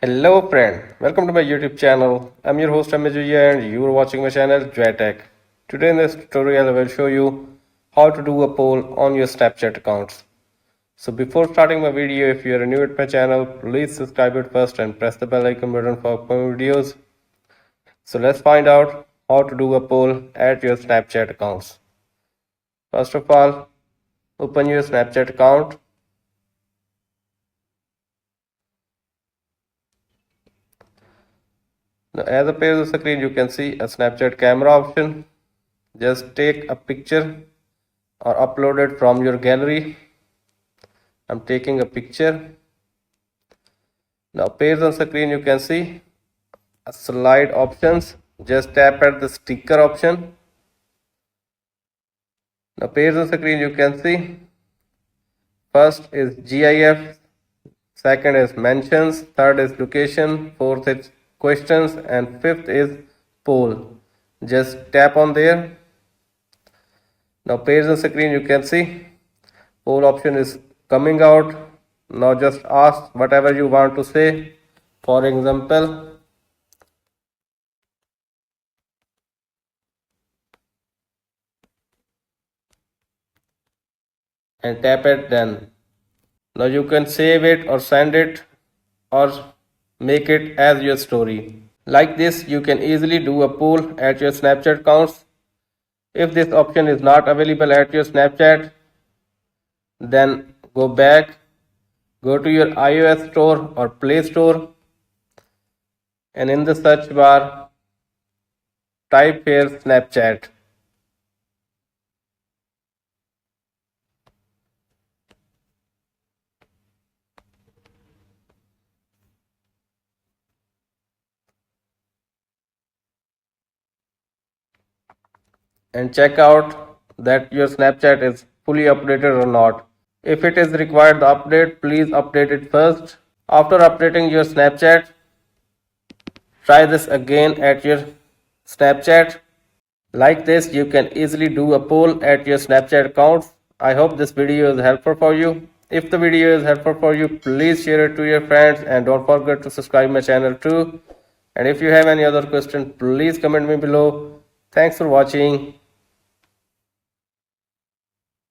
Hello friend, welcome to my YouTube channel. I'm your host Amijaya and you are watching my channel JoyTech. Today in this tutorial I will show you how to do a poll on your Snapchat accounts. So before starting my video, if you are new at my channel, please subscribe it first and press the bell icon button for upcoming videos. So let's find out how to do a poll at your Snapchat accounts. First of all, open your Snapchat account. Now as appears on the screen, you can see a Snapchat camera option. Just take a picture or upload it from your gallery. I'm taking a picture. Now appears on the screen, you can see a slide options. Just tap at the sticker option. Now appears on the screen, you can see first is GIF, second is mentions, third is location, fourth is questions, and fifth is poll. Just tap on there. Now appears on the screen, you can see poll option is coming out. Now just ask whatever you want to say. For example, and tap it done. Now you can save it or send it or make it as your story. Like this, you can easily do a poll at your Snapchat accounts. If this option is not available at your Snapchat, then go back, go to your iOS store or Play Store, and in the search bar, type here Snapchat. And check out that your Snapchat is fully updated or not. If it is required the update, please update it first. After updating your Snapchat, try this again at your Snapchat. Like this, you can easily do a poll at your Snapchat accounts. I hope this video is helpful for you. If the video is helpful for you, please share it to your friends and don't forget to subscribe my channel too. And if you have any other question, please comment me below. Thanks for watching.